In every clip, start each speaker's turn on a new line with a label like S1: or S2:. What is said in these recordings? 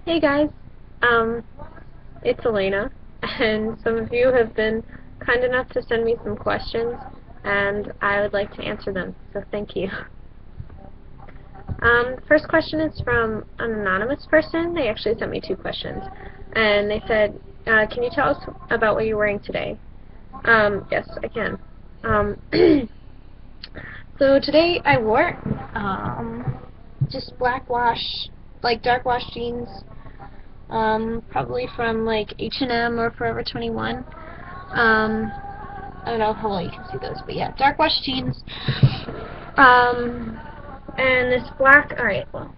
S1: Hey guys, um, it's Elena, and some of you have been kind enough to send me some questions, and I would like to answer them, so thank you. First question is from an anonymous person. They actually sent me two questions, and they said, can you tell us about what you're wearing today? Yes, I can. Um, so today I wore, just black wash, like dark wash jeans, probably from like H&M or Forever 21. I don't know how well you can see those, but yeah, dark wash jeans. Um, and this black. All right, well,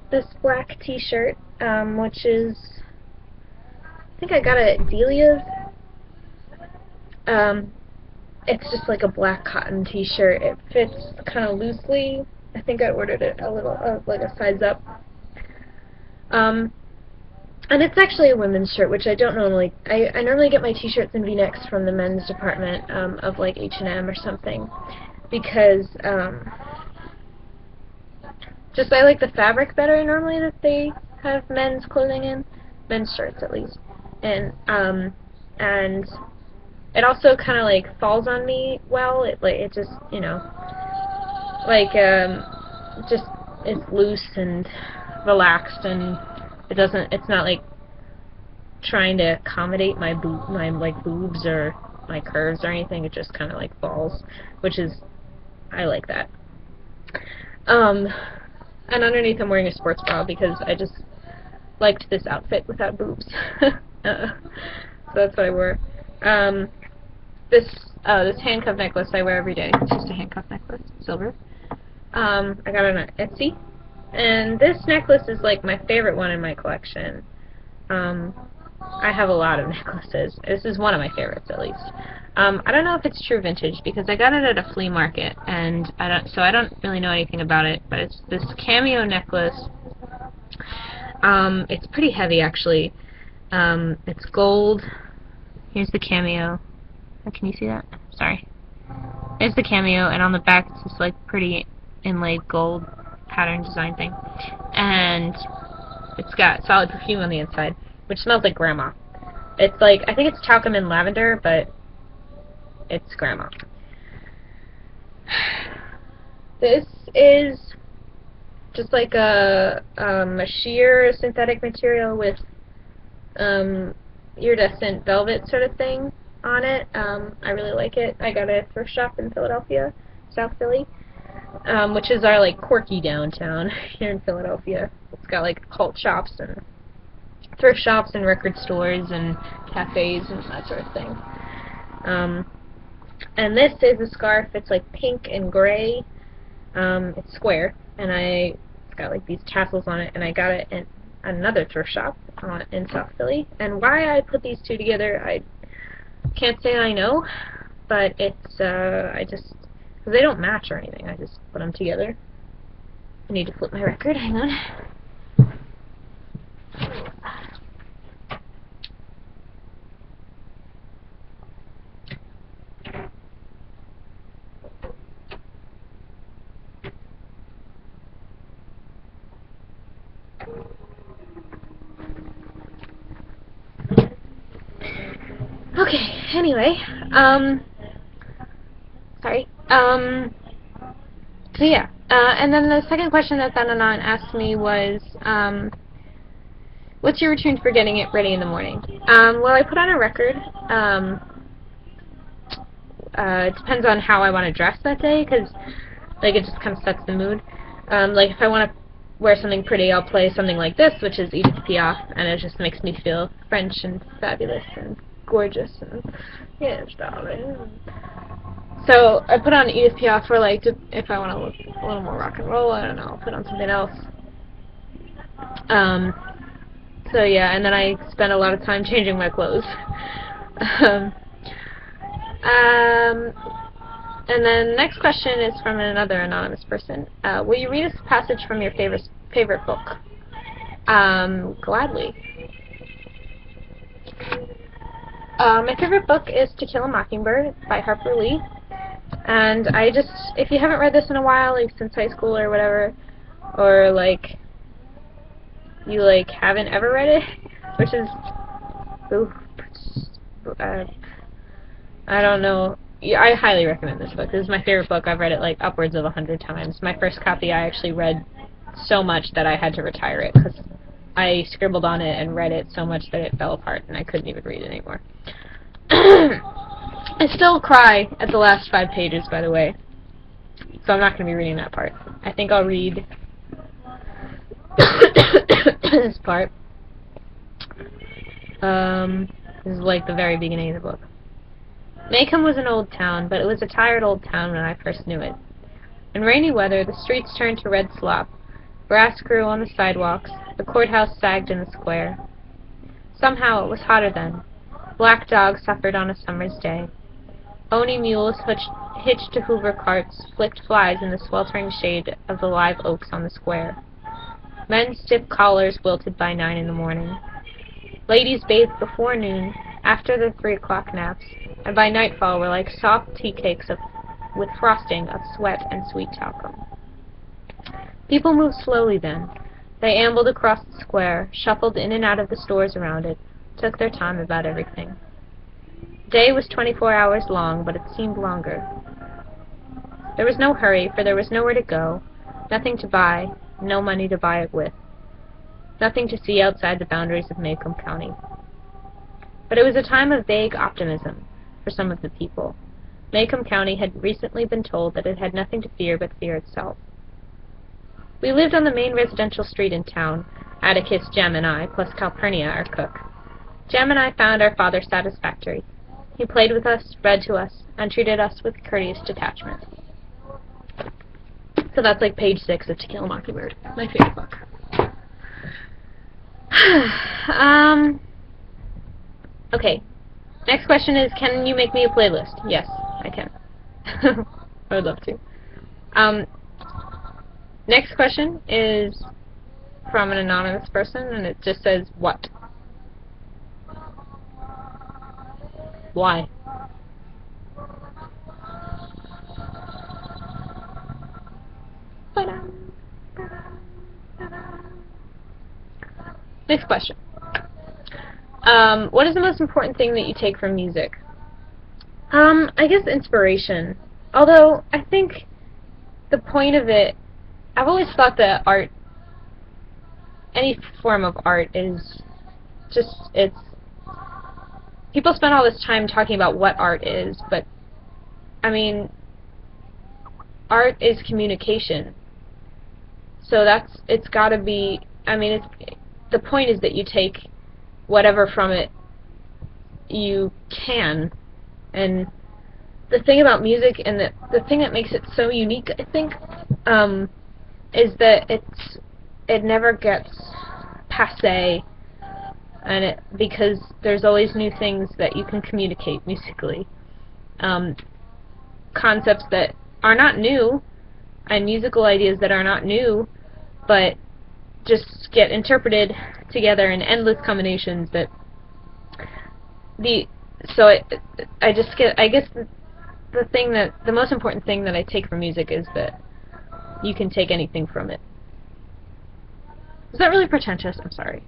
S1: this black T-shirt, which is, I think I got it at Delia's. Um, it's just like a black cotton T-shirt. It fits kind of loosely. I think I ordered it a little, like a size up. Um, And it's actually a women's shirt, which I don't normally. I normally get my T-shirts and V-necks from the men's department of like H&M or something, because just I like the fabric better normally that they have men's clothing in, men's shirts at least, and it also kind of like falls on me well. It just like just it's loose and relaxed, and it's not like trying to accommodate my like boobs or my curves or anything. It just kind of like falls, which is, I like that. Um, and underneath I'm wearing a sports bra because I just liked this outfit without boobs. So that's what I wore. Um, this handcuff necklace I wear every day. It's just a handcuff necklace, silver. I got it on Etsy, and this necklace is like my favorite one in my collection. Um, I have a lot of necklaces. This is one of my favorites, at least. I don't know if it's true vintage because I got it at a flea market, and I don't really know anything about it. But it's this cameo necklace. It's pretty heavy, actually. It's gold. Here's the cameo. Oh, can you see that? Sorry. There's the cameo, and on the back it's this like pretty inlaid gold pattern design thing, and it's got solid perfume on the inside, which smells like grandma. It's like, I think it's talcum and lavender, but it's grandma. This is just like a sheer synthetic material with iridescent velvet sort of thing on it. I really like it. I got it at a thrift shop in Philadelphia, South Philly, which is our like quirky downtown here in Philadelphia. It's got like cult shops and thrift shops and record stores and cafes and that sort of thing. And this is a scarf. It's like pink and gray. It's square, and it's got like these tassels on it, and I got it in another thrift shop in South Philly. And why I put these two together, I can't say I know, but it's because they don't match or anything. I just put them together. I need to flip my record. Hang on. Okay, anyway, sorry, so yeah, and then the second question that Thananon asked me was, what's your routine for getting it ready in the morning? Well, I put on a record. It depends on how I want to dress that day, because, like, it just kind of sets the mood. Like, if I want to wear something pretty, I'll play something like this, which is Edith Piaf, and it just makes me feel French and fabulous and gorgeous and, yes, darling. So, I put on Edith Piaf for, like, if I want to look a little more rock and roll, I don't know, I'll put on something else. So, yeah, and then I spend a lot of time changing my clothes. And then the next question is from another anonymous person. Will you read us a passage from your favorite book? Gladly. My favorite book is To Kill a Mockingbird by Harper Lee. And I just, if you haven't read this in a while, like since high school or whatever, or like you like haven't ever read it, which is, oof, I don't know. Yeah, I highly recommend this book. This is my favorite book. I've read it like upwards of 100 times. My first copy I actually read so much that I had to retire it because I scribbled on it and read it so much that it fell apart and I couldn't even read it anymore. I still cry at the last 5 pages, by the way. So I'm not going to be reading that part. I think I'll read this part. This is like the very beginning of the book. Maycomb was an old town, but it was a tired old town when I first knew it. In rainy weather, the streets turned to red slop. Grass grew on the sidewalks. The courthouse sagged in the square. Somehow it was hotter then. Black dogs suffered on a summer's day. Oni mules hitched to Hoover carts flicked flies in the sweltering shade of the live oaks on the square. Men's stiff collars wilted by 9 in the morning. Ladies bathed before noon, after the 3 o'clock naps, and by nightfall were like soft tea cakes with frosting of sweat and sweet talcum. People moved slowly then. They ambled across the square, shuffled in and out of the stores around it, took their time about everything. Day was 24 hours long, but it seemed longer. There was no hurry, for there was nowhere to go, nothing to buy, no money to buy it with, nothing to see outside the boundaries of Maycomb County. But it was a time of vague optimism for some of the people. Maycomb County had recently been told that it had nothing to fear but fear itself. We lived on the main residential street in town, Atticus, Jem, and I, plus Calpurnia, our cook. Jem and I found our father satisfactory. He played with us, read to us, and treated us with courteous detachment. So that's like page 6 of To Kill a Mockingbird, my favorite book. Okay. Next question is, can you make me a playlist? Yes, I can. I would love to. Next question is from an anonymous person, and it just says, what? Why? Next question. What is the most important thing that you take from music? I guess inspiration. Although, I think the point of it, I've always thought that art, any form of art is just, it's, people spend all this time talking about what art is, but, I mean, art is communication. So it's gotta be, I mean, the point is that you take whatever from it you can. And the thing about music, and the thing that makes it so unique, I think, is that it never gets passé, and because there's always new things that you can communicate musically. Concepts that are not new, and musical ideas that are not new, but just get interpreted together in endless combinations that I guess the most important thing that I take from music is that you can take anything from it. Is that really pretentious? I'm sorry.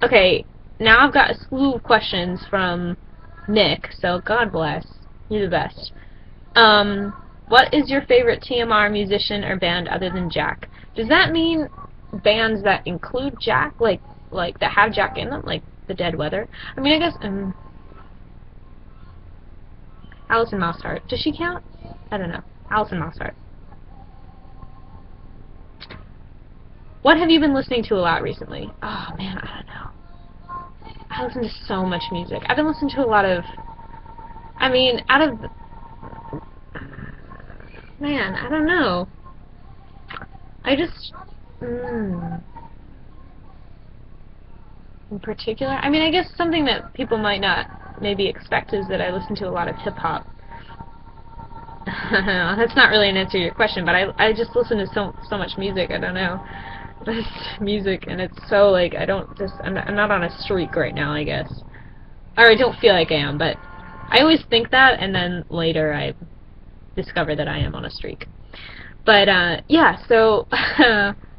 S1: Okay, now I've got a slew of questions from Nick, so God bless. You're the best. What is your favorite TMR musician or band other than Jack? Does that mean bands that include Jack, like that have Jack in them, like the Dead Weather? I mean, I guess Alison Mosshart. Does she count? I don't know. Alison Mosshart. What have you been listening to a lot recently? Oh man, I don't know. I listen to so much music. I've been listening to a lot of, I mean, man, I don't know. I just, in particular, I mean, I guess something that people might not maybe expect is that I listen to a lot of hip-hop. That's not really an answer to your question, but I just listen to so much music, I don't know. It's music, and it's so, I'm not on a streak right now, I guess. Or I don't feel like I am, but I always think that, and then later I discover that I am on a streak. But yeah, so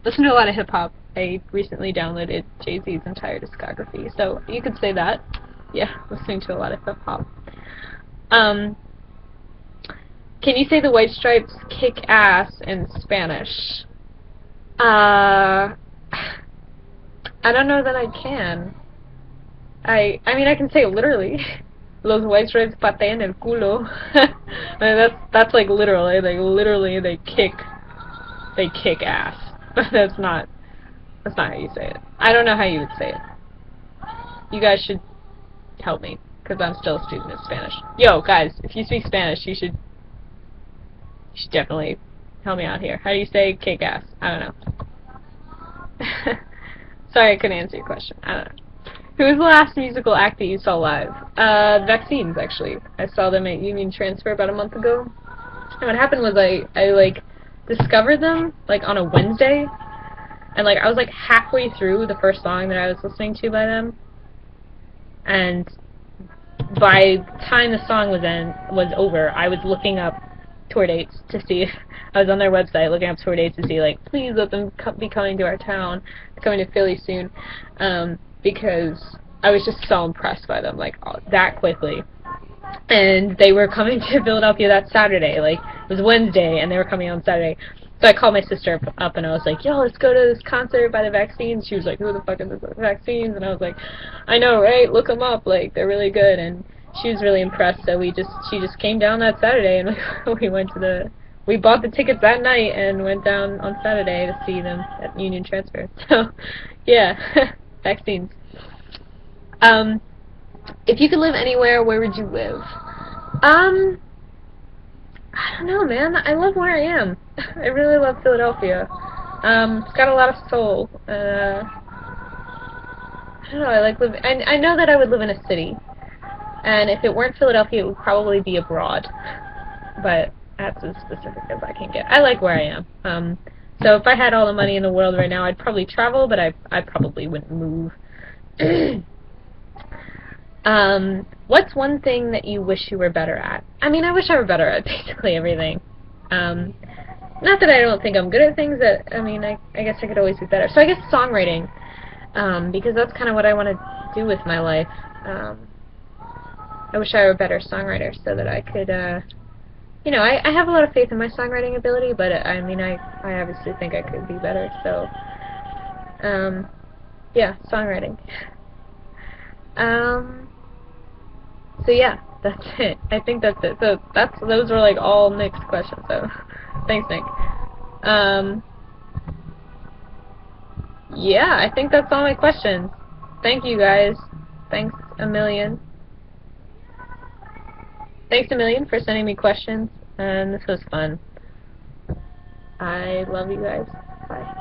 S1: listen to a lot of hip hop. I recently downloaded Jay-Z's entire discography, so you could say that. Yeah, listening to a lot of hip hop. Can you say the White Stripes kick ass in Spanish? I don't know that I can. I mean, I can say it literally. Los White Stripes patean el culo. I mean, that's like literally, they kick ass. But that's not how you say it. I don't know how you would say it. You guys should help me, because I'm still a student of Spanish. Yo, guys, if you speak Spanish, you should definitely help me out here. How do you say kick ass? I don't know. Sorry I couldn't answer your question. I don't know. Who was the last musical act that you saw live? Vaccines, actually. I saw them at Union Transfer about a month ago. And what happened was I like, discovered them, like, on a Wednesday. And, like, I was, like, halfway through the first song that I was listening to by them. And by the time the song was over, I was looking up tour dates to see if I was on their website looking up tour dates to see, like, please let them be coming to our town. They're coming to Philly soon. Because I was just so impressed by them, like, that quickly. And they were coming to Philadelphia that Saturday. Like, it was Wednesday, and they were coming on Saturday. So I called my sister up, and I was like, yo, let's go to this concert by the Vaccines. She was like, who the fuck is the Vaccines? And I was like, I know, right? Look them up. Like, they're really good. And she was really impressed, so she just came down that Saturday, and we bought the tickets that night and went down on Saturday to see them at Union Transfer. So, yeah. Vaccines. If you could live anywhere, where would you live? I don't know, man. I love where I am. I really love Philadelphia. It's got a lot of soul. I don't know. I know that I would live in a city, and if it weren't Philadelphia, it would probably be abroad. But that's as specific as I can get. I like where I am. So if I had all the money in the world right now, I'd probably travel, but I probably wouldn't move. What's one thing that you wish you were better at? I mean, I wish I were better at basically everything. Not that I don't think I'm good at things, I guess I could always be better. So I guess songwriting, because that's kind of what I want to do with my life. I wish I were a better songwriter so that I could, you know, I have a lot of faith in my songwriting ability, but I mean, I obviously think I could be better, so, yeah, songwriting. So yeah, that's it. I think that's it. So those were like all Nick's questions, so thanks, Nick. Yeah, I think that's all my questions. Thank you guys. Thanks a million. Thanks a million for sending me questions, and this was fun. I love you guys. Bye.